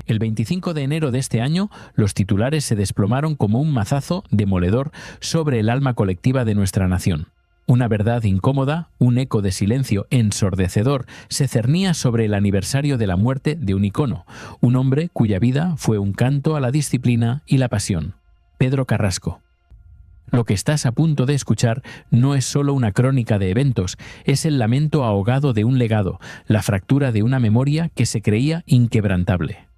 El 25 de enero de este año, los titulares se desplomaron como un mazazo demoledor sobre el alma colectiva de nuestra nación. Una verdad incómoda, un eco de silencio ensordecedor, se cernía sobre el aniversario de la muerte de un icono, un hombre cuya vida fue un canto a la disciplina y la pasión. Pedro Carrasco. Lo que estás a punto de escuchar no es solo una crónica de eventos, es el lamento ahogado de un legado, la fractura de una memoria que se creía inquebrantable.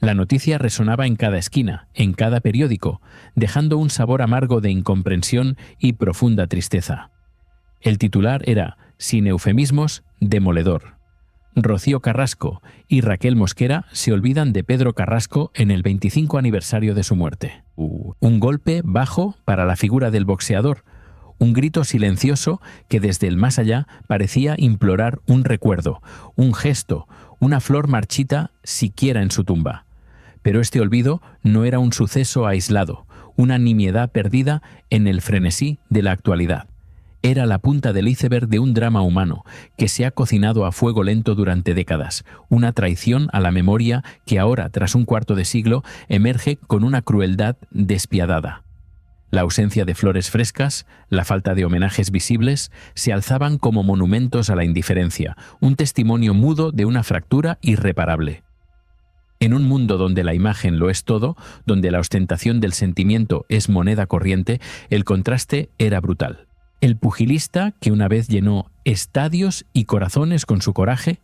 La noticia resonaba en cada esquina, en cada periódico, dejando un sabor amargo de incomprensión y profunda tristeza. El titular era, sin eufemismos, demoledor. Rocío Carrasco y Raquel Mosquera se olvidan de Pedro Carrasco en el 25 aniversario de su muerte. Un golpe bajo para la figura del boxeador, un grito silencioso que desde el más allá parecía implorar un recuerdo, un gesto, una flor marchita siquiera en su tumba. Pero este olvido no era un suceso aislado, una nimiedad perdida en el frenesí de la actualidad. Era la punta del iceberg de un drama humano que se ha cocinado a fuego lento durante décadas, una traición a la memoria que ahora, tras un cuarto de siglo, emerge con una crueldad despiadada. La ausencia de flores frescas, la falta de homenajes visibles, se alzaban como monumentos a la indiferencia, un testimonio mudo de una fractura irreparable. En un mundo donde la imagen lo es todo, donde la ostentación del sentimiento es moneda corriente, el contraste era brutal. El pugilista que una vez llenó estadios y corazones con su coraje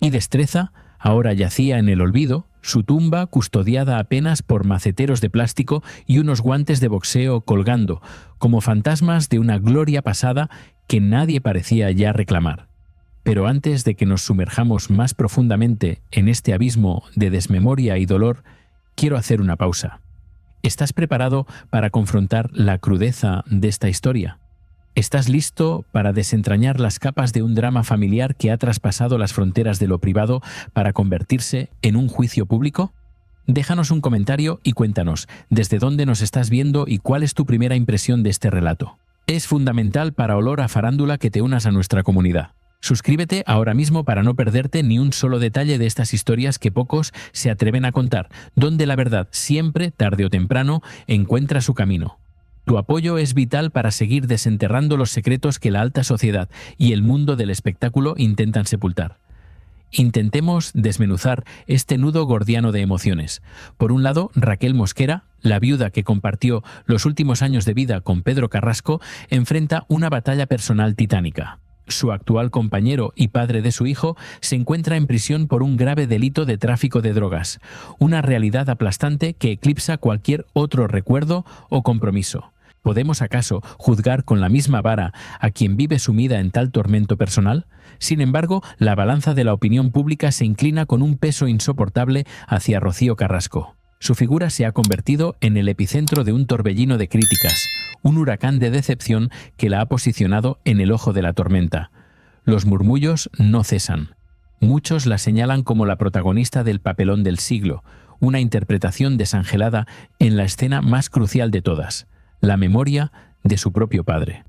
y destreza, ahora yacía en el olvido, su tumba custodiada apenas por maceteros de plástico y unos guantes de boxeo colgando, como fantasmas de una gloria pasada que nadie parecía ya reclamar. Pero antes de que nos sumerjamos más profundamente en este abismo de desmemoria y dolor, quiero hacer una pausa. ¿Estás preparado para confrontar la crudeza de esta historia? ¿Estás listo para desentrañar las capas de un drama familiar que ha traspasado las fronteras de lo privado para convertirse en un juicio público? Déjanos un comentario y cuéntanos desde dónde nos estás viendo y cuál es tu primera impresión de este relato. Es fundamental para Olor a Farándula que te unas a nuestra comunidad. Suscríbete ahora mismo para no perderte ni un solo detalle de estas historias que pocos se atreven a contar, donde la verdad siempre, tarde o temprano, encuentra su camino. Tu apoyo es vital para seguir desenterrando los secretos que la alta sociedad y el mundo del espectáculo intentan sepultar. Intentemos desmenuzar este nudo gordiano de emociones. Por un lado, Raquel Mosquera, la viuda que compartió los últimos años de vida con Pedro Carrasco, enfrenta una batalla personal titánica. Su actual compañero y padre de su hijo se encuentra en prisión por un grave delito de tráfico de drogas, una realidad aplastante que eclipsa cualquier otro recuerdo o compromiso. ¿Podemos acaso juzgar con la misma vara a quien vive sumida en tal tormento personal? Sin embargo, la balanza de la opinión pública se inclina con un peso insoportable hacia Rocío Carrasco. Su figura se ha convertido en el epicentro de un torbellino de críticas, un huracán de decepción que la ha posicionado en el ojo de la tormenta. Los murmullos no cesan. Muchos la señalan como la protagonista del papelón del siglo, una interpretación desangelada en la escena más crucial de todas, la memoria de su propio padre.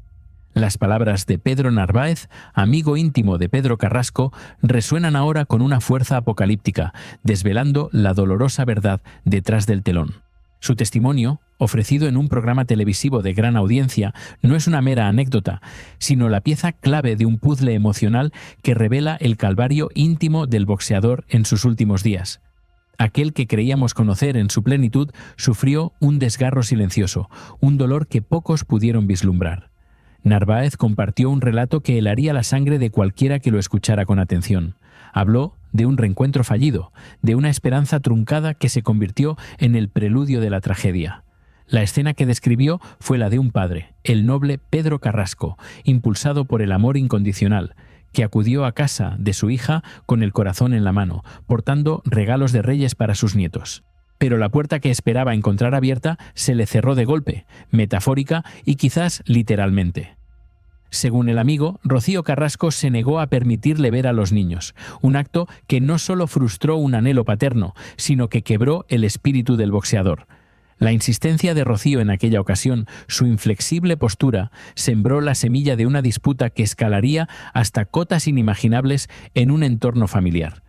Las palabras de Pedro Narváez, amigo íntimo de Pedro Carrasco, resuenan ahora con una fuerza apocalíptica, desvelando la dolorosa verdad detrás del telón. Su testimonio, ofrecido en un programa televisivo de gran audiencia, no es una mera anécdota, sino la pieza clave de un puzzle emocional que revela el calvario íntimo del boxeador en sus últimos días. Aquel que creíamos conocer en su plenitud sufrió un desgarro silencioso, un dolor que pocos pudieron vislumbrar. Narváez compartió un relato que helaría la sangre de cualquiera que lo escuchara con atención. Habló de un reencuentro fallido, de una esperanza truncada que se convirtió en el preludio de la tragedia. La escena que describió fue la de un padre, el noble Pedro Carrasco, impulsado por el amor incondicional, que acudió a casa de su hija con el corazón en la mano, portando regalos de Reyes para sus nietos. Pero la puerta que esperaba encontrar abierta se le cerró de golpe, metafórica y quizás literalmente. Según el amigo, Rocío Carrasco se negó a permitirle ver a los niños, un acto que no solo frustró un anhelo paterno, sino que quebró el espíritu del boxeador. La insistencia de Rocío en aquella ocasión, su inflexible postura, sembró la semilla de una disputa que escalaría hasta cotas inimaginables en un entorno familiar.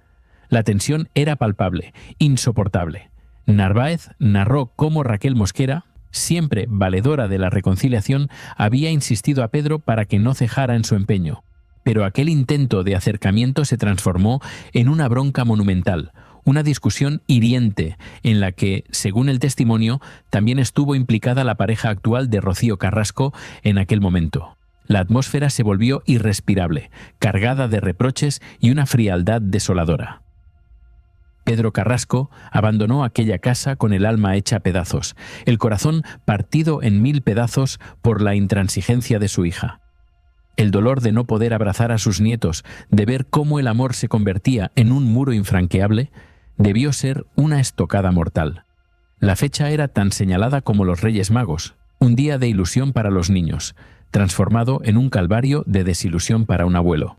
La tensión era palpable, insoportable. Narváez narró cómo Raquel Mosquera, siempre valedora de la reconciliación, había insistido a Pedro para que no cejara en su empeño. Pero aquel intento de acercamiento se transformó en una bronca monumental, una discusión hiriente en la que, según el testimonio, también estuvo implicada la pareja actual de Rocío Carrasco en aquel momento. La atmósfera se volvió irrespirable, cargada de reproches y una frialdad desoladora. Pedro Carrasco abandonó aquella casa con el alma hecha pedazos, el corazón partido en 1000 pedazos por la intransigencia de su hija. El dolor de no poder abrazar a sus nietos, de ver cómo el amor se convertía en un muro infranqueable, debió ser una estocada mortal. La fecha era tan señalada como los Reyes Magos, un día de ilusión para los niños, transformado en un calvario de desilusión para un abuelo.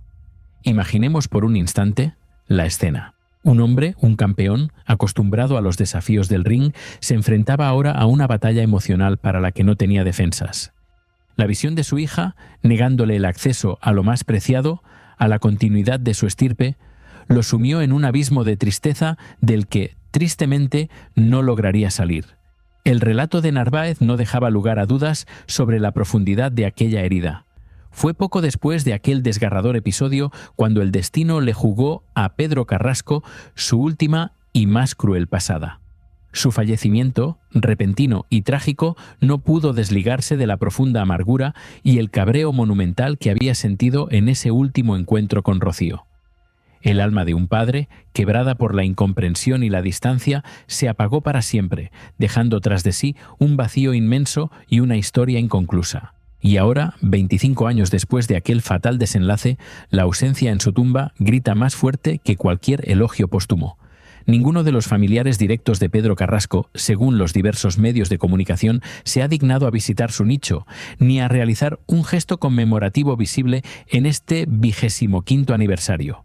Imaginemos por un instante la escena. Un hombre, un campeón, acostumbrado a los desafíos del ring, se enfrentaba ahora a una batalla emocional para la que no tenía defensas. La visión de su hija, negándole el acceso a lo más preciado, a la continuidad de su estirpe, lo sumió en un abismo de tristeza del que, tristemente, no lograría salir. El relato de Narváez no dejaba lugar a dudas sobre la profundidad de aquella herida. Fue poco después de aquel desgarrador episodio cuando el destino le jugó a Pedro Carrasco su última y más cruel pasada. Su fallecimiento, repentino y trágico, no pudo desligarse de la profunda amargura y el cabreo monumental que había sentido en ese último encuentro con Rocío. El alma de un padre, quebrada por la incomprensión y la distancia, se apagó para siempre, dejando tras de sí un vacío inmenso y una historia inconclusa. Y ahora, 25 años después de aquel fatal desenlace, la ausencia en su tumba grita más fuerte que cualquier elogio póstumo. Ninguno de los familiares directos de Pedro Carrasco, según los diversos medios de comunicación, se ha dignado a visitar su nicho, ni a realizar un gesto conmemorativo visible en este 25º aniversario.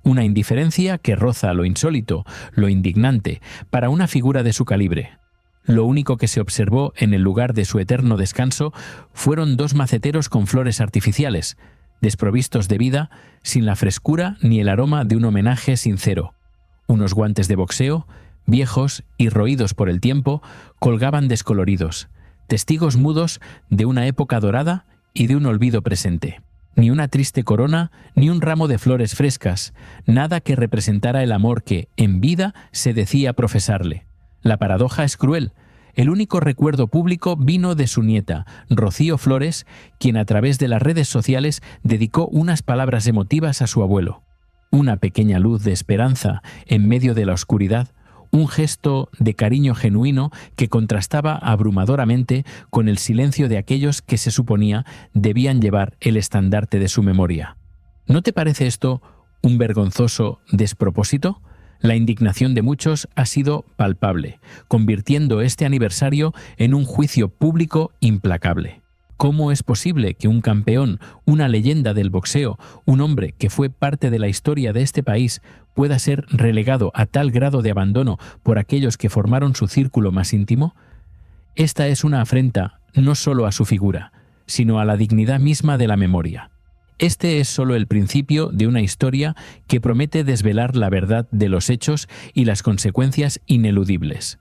Una indiferencia que roza lo insólito, lo indignante, para una figura de su calibre. Lo único que se observó en el lugar de su eterno descanso fueron 2 maceteros con flores artificiales, desprovistos de vida, sin la frescura ni el aroma de un homenaje sincero. Unos guantes de boxeo, viejos y roídos por el tiempo, colgaban descoloridos, testigos mudos de una época dorada y de un olvido presente. Ni una triste corona, ni un ramo de flores frescas, nada que representara el amor que, en vida, se decía profesarle. La paradoja es cruel. El único recuerdo público vino de su nieta, Rocío Flores, quien a través de las redes sociales dedicó unas palabras emotivas a su abuelo. Una pequeña luz de esperanza en medio de la oscuridad, un gesto de cariño genuino que contrastaba abrumadoramente con el silencio de aquellos que se suponía debían llevar el estandarte de su memoria. ¿No te parece esto un vergonzoso despropósito? La indignación de muchos ha sido palpable, convirtiendo este aniversario en un juicio público implacable. ¿Cómo es posible que un campeón, una leyenda del boxeo, un hombre que fue parte de la historia de este país, pueda ser relegado a tal grado de abandono por aquellos que formaron su círculo más íntimo? Esta es una afrenta no solo a su figura, sino a la dignidad misma de la memoria. Este es solo el principio de una historia que promete desvelar la verdad de los hechos y las consecuencias ineludibles.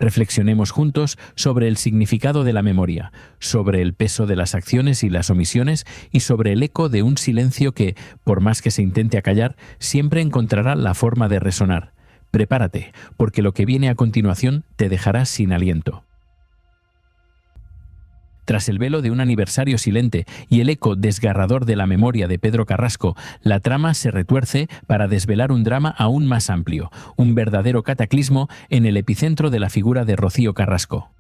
Reflexionemos juntos sobre el significado de la memoria, sobre el peso de las acciones y las omisiones y sobre el eco de un silencio que, por más que se intente acallar, siempre encontrará la forma de resonar. Prepárate, porque lo que viene a continuación te dejará sin aliento. Tras el velo de un aniversario silente y el eco desgarrador de la memoria de Pedro Carrasco, la trama se retuerce para desvelar un drama aún más amplio, un verdadero cataclismo en el epicentro de la figura de Rocío Carrasco.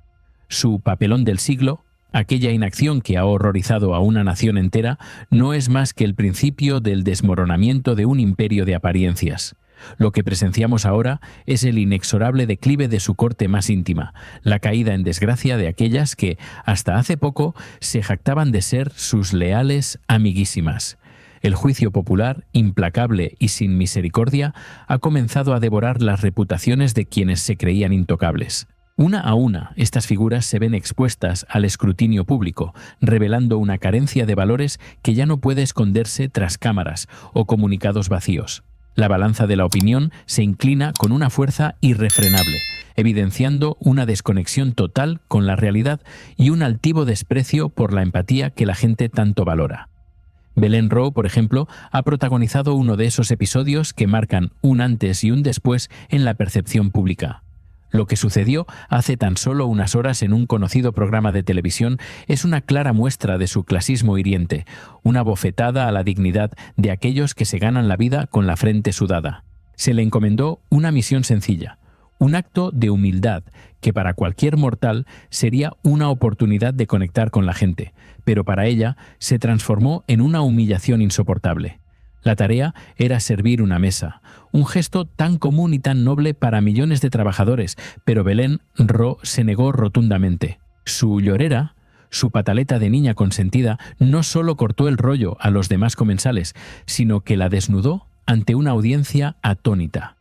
Su papelón del siglo, aquella inacción que ha horrorizado a una nación entera, no es más que el principio del desmoronamiento de un imperio de apariencias. Lo que presenciamos ahora es el inexorable declive de su corte más íntima, la caída en desgracia de aquellas que, hasta hace poco, se jactaban de ser sus leales amiguísimas. El juicio popular, implacable y sin misericordia, ha comenzado a devorar las reputaciones de quienes se creían intocables. Una a una, estas figuras se ven expuestas al escrutinio público, revelando una carencia de valores que ya no puede esconderse tras cámaras o comunicados vacíos. La balanza de la opinión se inclina con una fuerza irrefrenable, evidenciando una desconexión total con la realidad y un altivo desprecio por la empatía que la gente tanto valora. Belén Rowe, por ejemplo, ha protagonizado uno de esos episodios que marcan un antes y un después en la percepción pública. Lo que sucedió hace tan solo unas horas en un conocido programa de televisión es una clara muestra de su clasismo hiriente, una bofetada a la dignidad de aquellos que se ganan la vida con la frente sudada. Se le encomendó una misión sencilla, un acto de humildad que para cualquier mortal sería una oportunidad de conectar con la gente, pero para ella se transformó en una humillación insoportable. La tarea era servir una mesa, un gesto tan común y tan noble para millones de trabajadores, pero Belén Rowe se negó rotundamente. Su llorera, su pataleta de niña consentida, no solo cortó el rollo a los demás comensales, sino que la desnudó ante una audiencia atónita.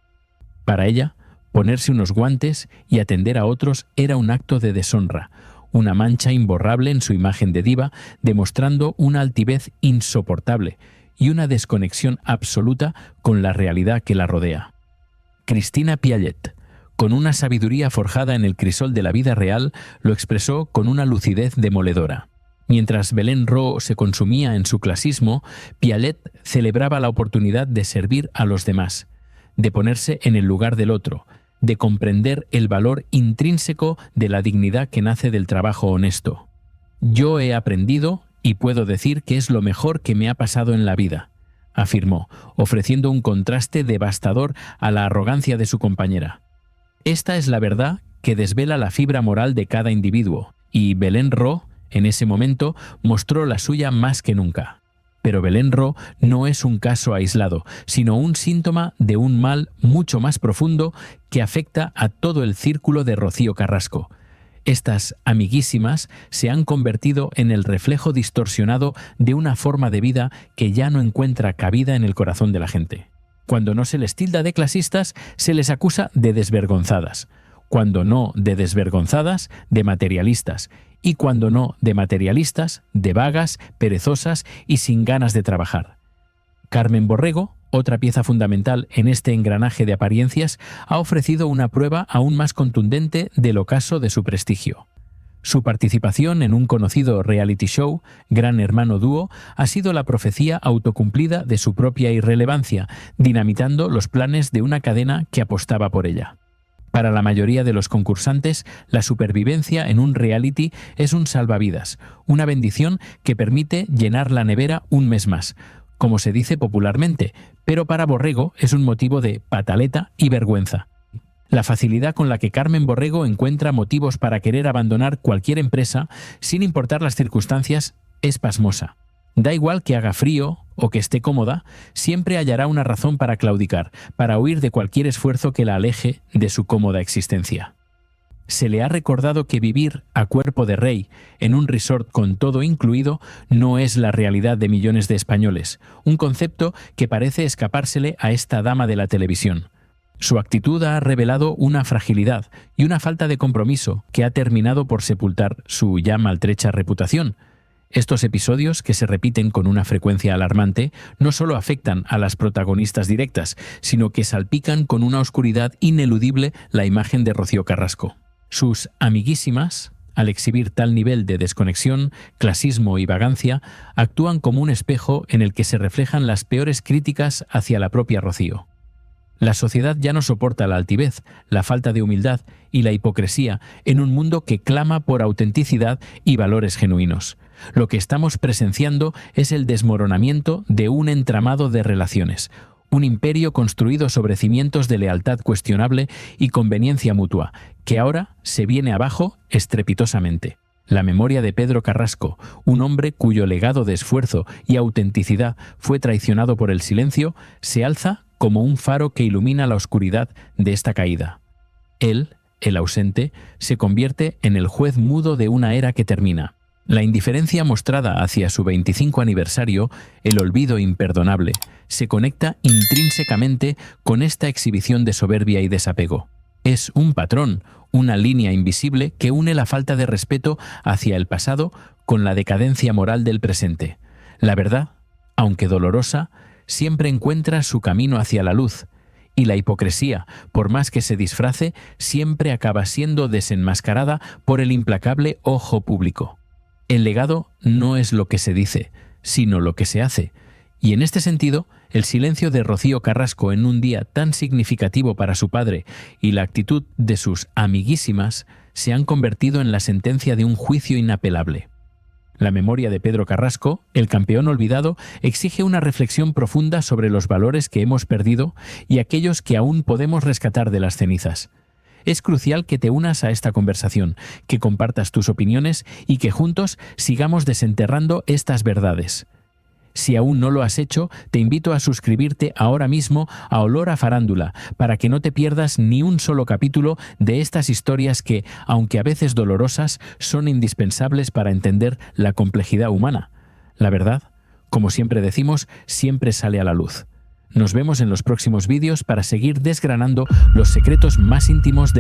Para ella, ponerse unos guantes y atender a otros era un acto de deshonra, una mancha imborrable en su imagen de diva, demostrando una altivez insoportable y una desconexión absoluta con la realidad que la rodea. Christina Piaget, con una sabiduría forjada en el crisol de la vida real, lo expresó con una lucidez demoledora. Mientras Belén Rowe se consumía en su clasismo, Piaget celebraba la oportunidad de servir a los demás, de ponerse en el lugar del otro, de comprender el valor intrínseco de la dignidad que nace del trabajo honesto. Yo he aprendido y puedo decir que es lo mejor que me ha pasado en la vida, afirmó, ofreciendo un contraste devastador a la arrogancia de su compañera. Esta es la verdad que desvela la fibra moral de cada individuo, y Belén Rowe, en ese momento, mostró la suya más que nunca. Pero Belén Rowe no es un caso aislado, sino un síntoma de un mal mucho más profundo que afecta a todo el círculo de Rocío Carrasco. Estas amiguísimas se han convertido en el reflejo distorsionado de una forma de vida que ya no encuentra cabida en el corazón de la gente. Cuando no se les tilda de clasistas, se les acusa de desvergonzadas. Cuando no de desvergonzadas, de materialistas. Y cuando no de materialistas, de vagas, perezosas y sin ganas de trabajar. Carmen Borrego, otra pieza fundamental en este engranaje de apariencias, ha ofrecido una prueba aún más contundente del ocaso de su prestigio. Su participación en un conocido reality show, Gran Hermano Dúo, ha sido la profecía autocumplida de su propia irrelevancia, dinamitando los planes de una cadena que apostaba por ella. Para la mayoría de los concursantes, la supervivencia en un reality es un salvavidas, una bendición que permite llenar la nevera un mes más, como se dice popularmente, pero para Borrego es un motivo de pataleta y vergüenza. La facilidad con la que Carmen Borrego encuentra motivos para querer abandonar cualquier empresa, sin importar las circunstancias, es pasmosa. Da igual que haga frío o que esté cómoda, siempre hallará una razón para claudicar, para huir de cualquier esfuerzo que la aleje de su cómoda existencia. Se le ha recordado que vivir a cuerpo de rey en un resort con todo incluido no es la realidad de millones de españoles, un concepto que parece escapársele a esta dama de la televisión. Su actitud ha revelado una fragilidad y una falta de compromiso que ha terminado por sepultar su ya maltrecha reputación. Estos episodios, que se repiten con una frecuencia alarmante, no solo afectan a las protagonistas directas, sino que salpican con una oscuridad ineludible la imagen de Rocío Carrasco. Sus amiguísimas, al exhibir tal nivel de desconexión, clasismo y vagancia, actúan como un espejo en el que se reflejan las peores críticas hacia la propia Rocío. La sociedad ya no soporta la altivez, la falta de humildad y la hipocresía en un mundo que clama por autenticidad y valores genuinos. Lo que estamos presenciando es el desmoronamiento de un entramado de relaciones, un imperio construido sobre cimientos de lealtad cuestionable y conveniencia mutua, que ahora se viene abajo estrepitosamente. La memoria de Pedro Carrasco, un hombre cuyo legado de esfuerzo y autenticidad fue traicionado por el silencio, se alza como un faro que ilumina la oscuridad de esta caída. Él, el ausente, se convierte en el juez mudo de una era que termina. La indiferencia mostrada hacia su 25 aniversario, el olvido imperdonable, se conecta intrínsecamente con esta exhibición de soberbia y desapego. Es un patrón, una línea invisible que une la falta de respeto hacia el pasado con la decadencia moral del presente. La verdad, aunque dolorosa, siempre encuentra su camino hacia la luz, y la hipocresía, por más que se disfrace, siempre acaba siendo desenmascarada por el implacable ojo público. El legado no es lo que se dice, sino lo que se hace, y en este sentido, el silencio de Rocío Carrasco en un día tan significativo para su padre y la actitud de sus amiguísimas se han convertido en la sentencia de un juicio inapelable. La memoria de Pedro Carrasco, el campeón olvidado, exige una reflexión profunda sobre los valores que hemos perdido y aquellos que aún podemos rescatar de las cenizas. Es crucial que te unas a esta conversación, que compartas tus opiniones y que juntos sigamos desenterrando estas verdades. Si aún no lo has hecho, te invito a suscribirte ahora mismo a Olor a Farándula para que no te pierdas ni un solo capítulo de estas historias que, aunque a veces dolorosas, son indispensables para entender la complejidad humana. La verdad, como siempre decimos, siempre sale a la luz. Nos vemos en los próximos vídeos para seguir desgranando los secretos más íntimos de